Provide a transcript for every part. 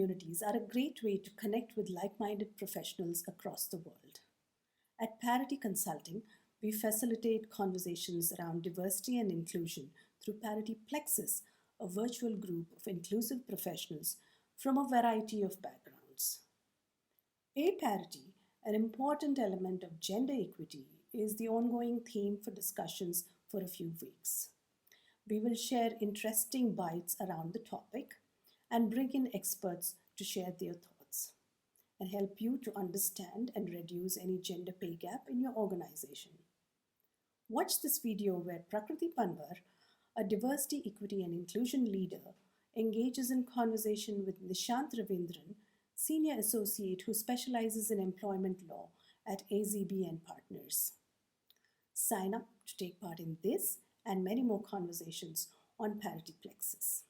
communities are a great way to connect with like-minded professionals across the world. At Parity Consulting, we facilitate conversations around diversity and inclusion through Parity Plexus, a virtual group of inclusive professionals from a variety of backgrounds. Pay parity, an important element of gender equity, is the ongoing theme for discussions for a few weeks. We will share interesting bites around the topic and bring in experts to share their thoughts and help you to understand and reduce any gender pay gap in your organization. Watch this video where Prakriti Panwar, a diversity, equity, and inclusion leader, engages in conversation with Nishanth Ravindran, senior associate who specializes in employment law at AZB and Partners. Sign up to take part in this and many more conversations on Parity Plexus.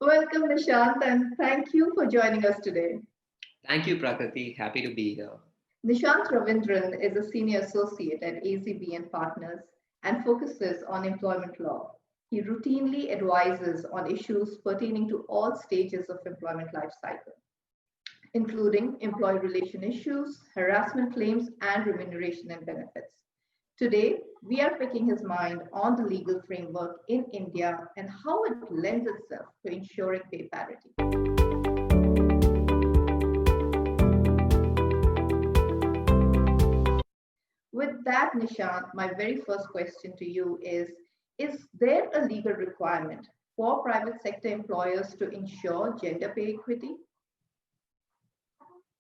Welcome, Nishanth, and thank you for joining us today. Thank you, Prakriti. Happy to be here. Nishanth Ravindran is a senior associate at AZB and Partners and focuses on employment law. He routinely advises on issues pertaining to all stages of employment life cycle, including employee relation issues, harassment claims, and remuneration and benefits. Today, we are picking his mind on the legal framework in India and how it lends itself to ensuring pay parity. With that, Nishant, my very first question to you is there a legal requirement for private sector employers to ensure gender pay equity?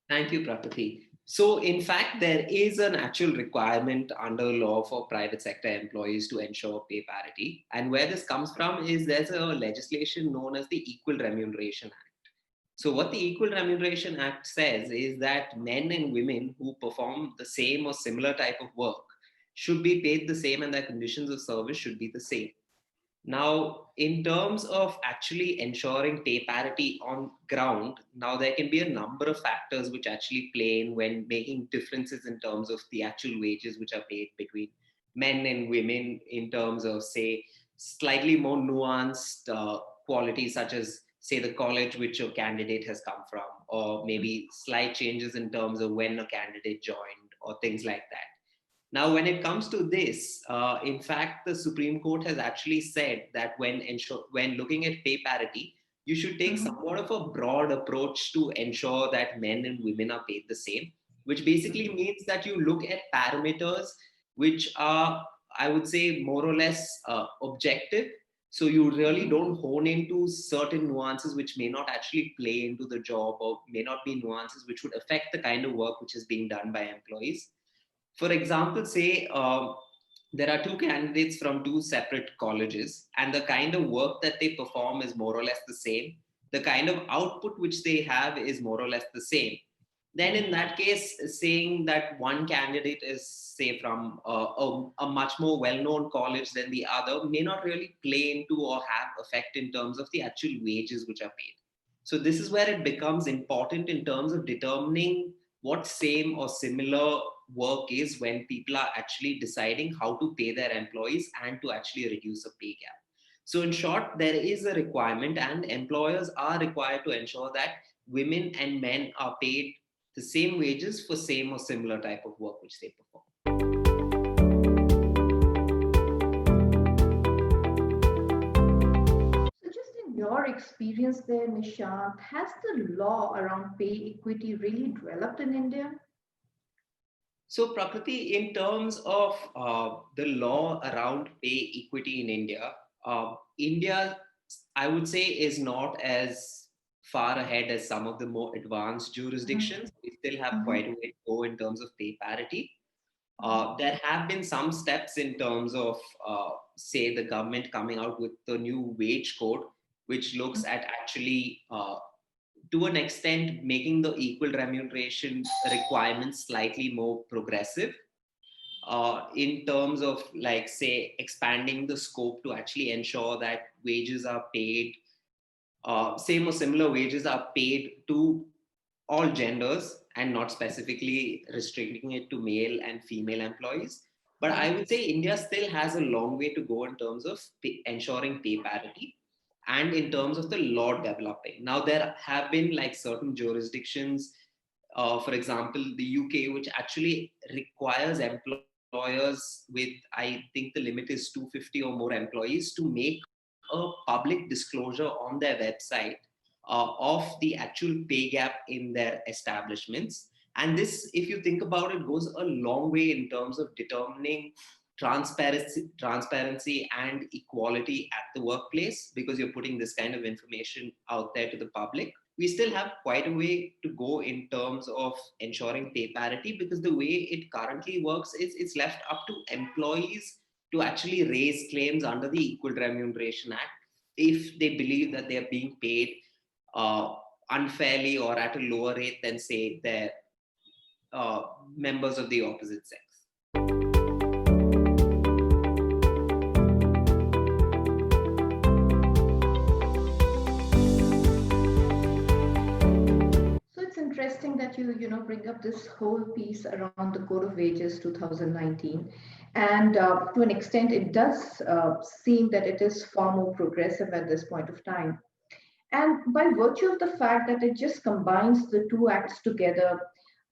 Thank you, Prakriti. So, in fact, there is an actual requirement under law for private sector employees to ensure pay parity. And where this comes from is there's a legislation known as the Equal Remuneration Act. So, what the Equal Remuneration Act says is that men and women who perform the same or similar type of work should be paid the same and their conditions of service should be the same. Now, in terms of actually ensuring pay parity on ground, now there can be a number of factors which actually play in when making differences in terms of the actual wages which are paid between men and women in terms of, say, slightly more nuanced qualities such as, say, the college which a candidate has come from, or maybe slight changes in terms of when a candidate joined or things like that. Now, when it comes to this, in fact, the Supreme Court has actually said that when looking at pay parity, you should take somewhat of a broad approach to ensure that men and women are paid the same, which basically means that you look at parameters which are, I would say, more or less objective. So you really don't hone into certain nuances which may not actually play into the job or may not be nuances which would affect the kind of work which is being done by employees. For example, say there are two candidates from two separate colleges and the kind of work that they perform is more or less the same. The kind of output which they have is more or less the same. Then in that case, saying that one candidate is, say, from a much more well-known college than the other may not really play into or have effect in terms of the actual wages which are paid. So this is where it becomes important in terms of determining what same or similar work is when people are actually deciding how to pay their employees and to actually reduce a pay gap. So in short, there is a requirement and employers are required to ensure that women and men are paid the same wages for same or similar type of work which they perform. So just in your experience there, Nishant, has the law around pay equity really developed in India? So, Prakriti, in terms of the law around pay equity in India, India, I would say, is not as far ahead as some of the more advanced jurisdictions. We still have quite a way to go in terms of pay parity. There have been some steps in terms of, say, the government coming out with the new wage code, which looks at actually to an extent making the equal remuneration requirements slightly more progressive in terms of, like, say, expanding the scope to actually ensure that wages are paid, same or similar wages are paid to all genders and not specifically restricting it to male and female employees. But I would say India still has a long way to go in terms of ensuring pay parity and in terms of the law developing. Now, there have been like certain jurisdictions, for example, the UK, which actually requires employers with, I think the limit is 250 or more employees, to make a public disclosure on their website of the actual pay gap in their establishments. And this, if you think about it, goes a long way in terms of determining transparency and equality at the workplace, because you're putting this kind of information out there to the public. We still have quite a way to go in terms of ensuring pay parity, because the way it currently works is it's left up to employees to actually raise claims under the Equal Remuneration Act if they believe that they're being paid uh, unfairly or at a lower rate than, say, their uh, members of the opposite sex. So it's interesting that you bring up this whole piece around the Code of Wages 2019, and to an extent, it does seem that it is far more progressive at this point of time. And by virtue of the fact that it just combines the two acts together,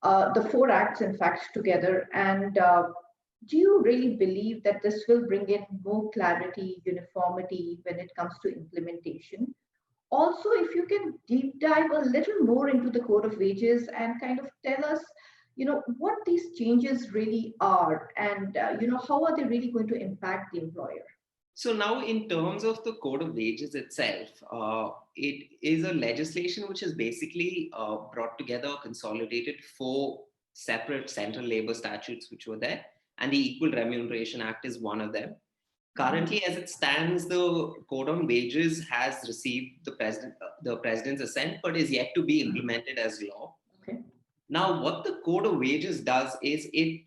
the four acts, in fact, together, and do you really believe that this will bring in more clarity, uniformity when it comes to implementation? Also, if you can deep dive a little more into the Code of Wages and kind of tell us, what these changes really are, and how are they really going to impact the employer? So now, in terms of the Code of Wages itself, it is a legislation which has basically brought together, consolidated four separate central labor statutes which were there, and the Equal Remuneration Act is one of them. Currently, as it stands, the Code on Wages has received the president's assent, but is yet to be implemented as law. Okay. Now, what the Code of Wages does is it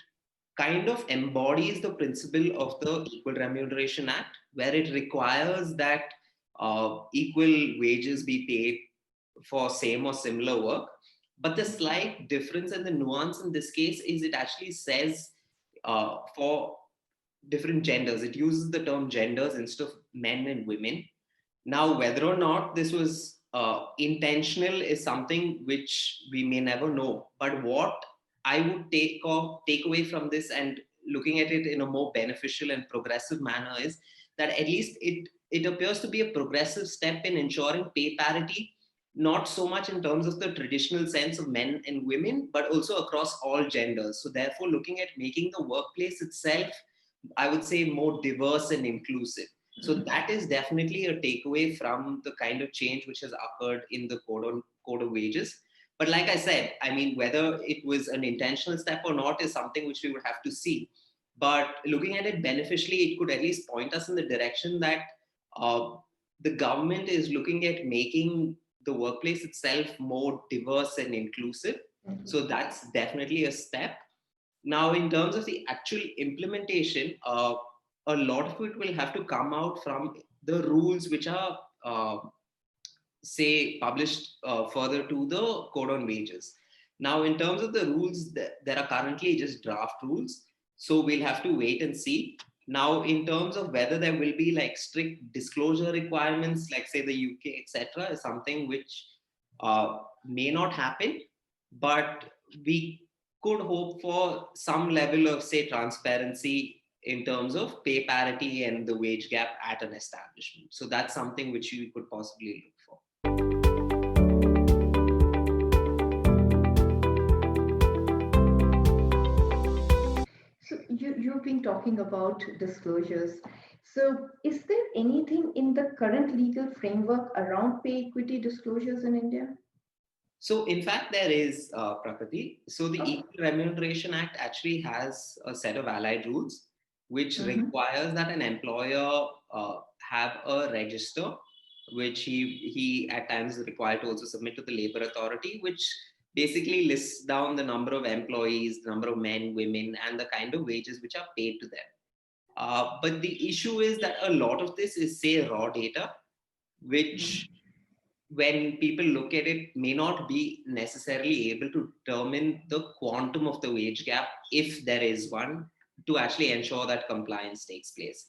kind of embodies the principle of the Equal Remuneration Act, where it requires that equal wages be paid for same or similar work. But the slight difference and the nuance in this case is it actually says for different genders. It uses the term genders instead of men and women. Now, whether or not this was intentional is something which we may never know. But what I would take away from this, and looking at it in a more beneficial and progressive manner, is that at least it appears to be a progressive step in ensuring pay parity, not so much in terms of the traditional sense of men and women, but also across all genders. So therefore, looking at making the workplace itself, I would say, more diverse and inclusive. So that is definitely a takeaway from the kind of change which has occurred in the Code of Wages. But like I said, I mean, whether it was an intentional step or not is something which we would have to see. But looking at it beneficially, it could at least point us in the direction that uh, the government is looking at making the workplace itself more diverse and inclusive. So that's definitely a step. Now, in terms of the actual implementation, a lot of it will have to come out from the rules which are, say, published further to the Code on Wages. Now, in terms of the rules, there are currently just draft rules. So we'll have to wait and see. Now, in terms of whether there will be like strict disclosure requirements, like say the UK, etc., is something which may not happen, but we could hope for some level of, say, transparency in terms of pay parity and the wage gap at an establishment. So that's something which you could possibly look for. So you've been talking about disclosures. So is there anything in the current legal framework around pay equity disclosures in India? So, in fact, there is, Prakriti. So, the Oh. Equal Remuneration Act actually has a set of allied rules which Mhm. requires that an employer have a register, which he at times is required to also submit to the Labor Authority, which basically lists down the number of employees, the number of men, women, and the kind of wages which are paid to them. But the issue is that a lot of this is, say, raw data, which when people look at it may not be necessarily able to determine the quantum of the wage gap, if there is one, to actually ensure that compliance takes place.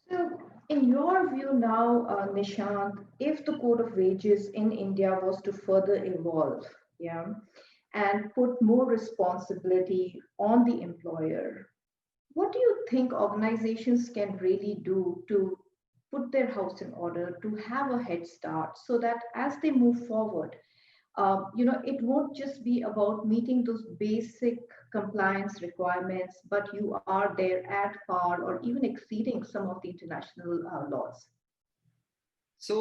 So, in your view now, Nishant, if the code of wages in India was to further evolve, yeah, and put more responsibility on the employer, what do you think organizations can really do to put their house in order, to have a head start, so that as they move forward, it won't just be about meeting those basic compliance requirements, but you are there at par or even exceeding some of the international laws. So,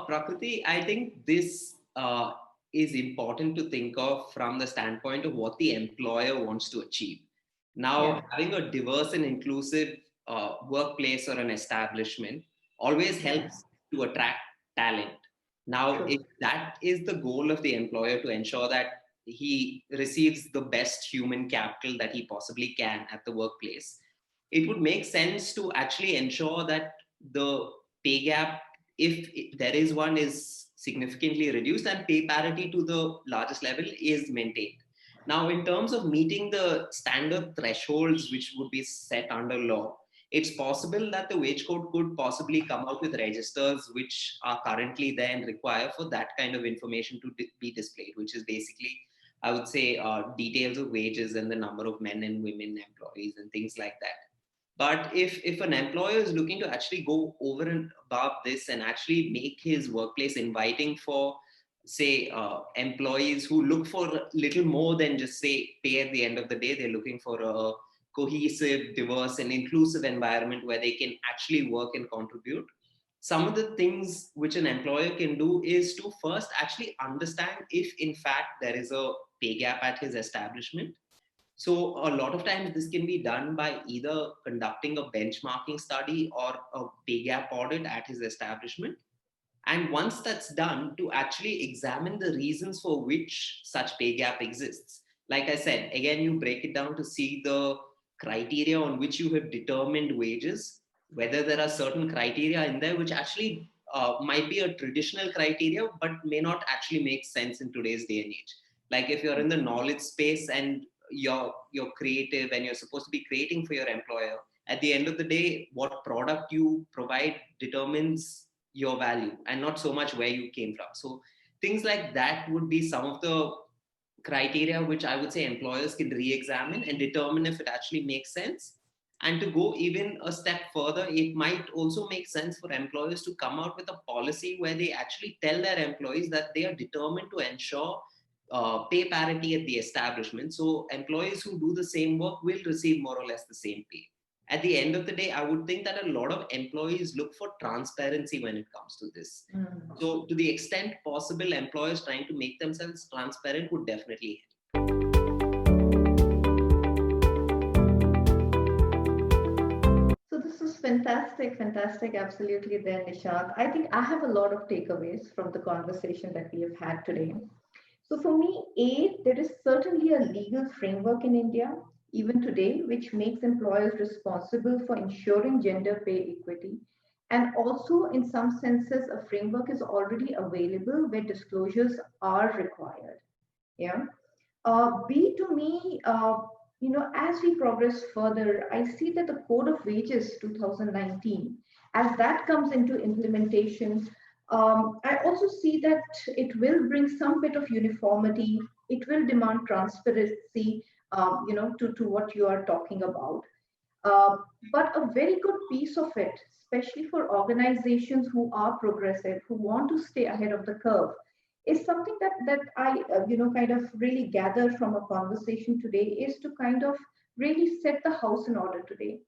Prakriti, I think this is important to think of from the standpoint of what the employer wants to achieve. Yeah, Now, having a diverse and inclusive workplace or an establishment always yeah, helps to attract talent. Now, true. if that is the goal of the employer, to ensure that he receives the best human capital that he possibly can at the workplace, it would make sense to actually ensure that the pay gap, if there is one, is significantly reduced and pay parity to the largest level is maintained. Now, in terms of meeting the standard thresholds which would be set under law, it's possible that the wage code could possibly come out with registers which are currently there and require for that kind of information to be displayed, which is basically, I would say, details of wages and the number of men and women employees and things like that. But if an employer is looking to actually go over and above this and actually make his workplace inviting for, say, employees who look for little more than just say pay at the end of the day, they're looking for a cohesive, diverse, and inclusive environment where they can actually work and contribute. Some of the things which an employer can do is to first actually understand if, in fact, there is a pay gap at his establishment. So a lot of times this can be done by either conducting a benchmarking study or a pay gap audit at his establishment. And once that's done, to actually examine the reasons for which such pay gap exists. Like I said, again, you break it down to see the criteria on which you have determined wages, whether there are certain criteria in there which actually might be a traditional criteria, but may not actually make sense in today's day and age. Like if you're in the knowledge space and you're creative and you're supposed to be creating for your employer, at the end of the day, what product you provide determines your value and not so much where you came from. So things like that would be some of the criteria which I would say employers can re-examine and determine if it actually makes sense. And to go even a step further, it might also make sense for employers to come out with a policy where they actually tell their employees that they are determined to ensure pay parity at the establishment. So employees who do the same work will receive more or less the same pay. At the end of the day, I would think that a lot of employees look for transparency when it comes to this. Mm. So, to the extent possible, employers trying to make themselves transparent would definitely help. So this is fantastic, fantastic, absolutely there, Nishant. I think I have a lot of takeaways from the conversation that we have had today. So for me, A, there is certainly a legal framework in India, even today, which makes employers responsible for ensuring gender pay equity. And also, in some senses, a framework is already available where disclosures are required. Yeah. B, to me, as we progress further, I see that the Code of Wages 2019, as that comes into implementation, I also see that it will bring some bit of uniformity. It will demand transparency, to what you are talking about. Uh, but a very good piece of it, especially for organizations who are progressive, who want to stay ahead of the curve, is something that I kind of really gathered from a conversation today, is to kind of really set the house in order today.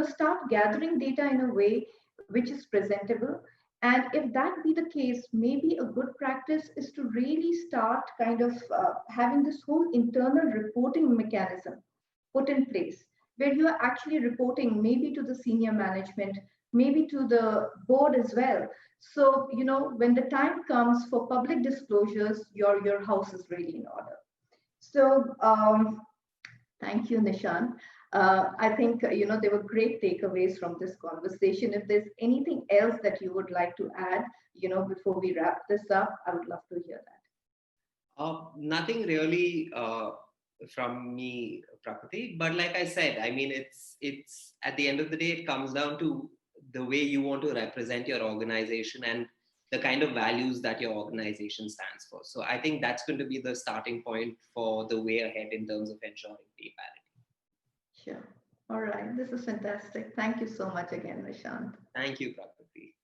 Start gathering data in a way which is presentable. And if that be the case, maybe a good practice is to really start kind of having this whole internal reporting mechanism put in place, where you are actually reporting maybe to the senior management, maybe to the board as well. So, when the time comes for public disclosures, your house is really in order. So, thank you, Nishan. I think there were great takeaways from this conversation. If there's anything else that you would like to add, before we wrap this up, I would love to hear that. Nothing really from me, Prakriti. But like I said, I mean, it's at the end of the day, it comes down to the way you want to represent your organization and the kind of values that your organization stands for. So I think that's going to be the starting point for the way ahead in terms of ensuring pay parity. Sure. All right. This is fantastic. Thank you so much again, Nishant. Thank you, Prakriti.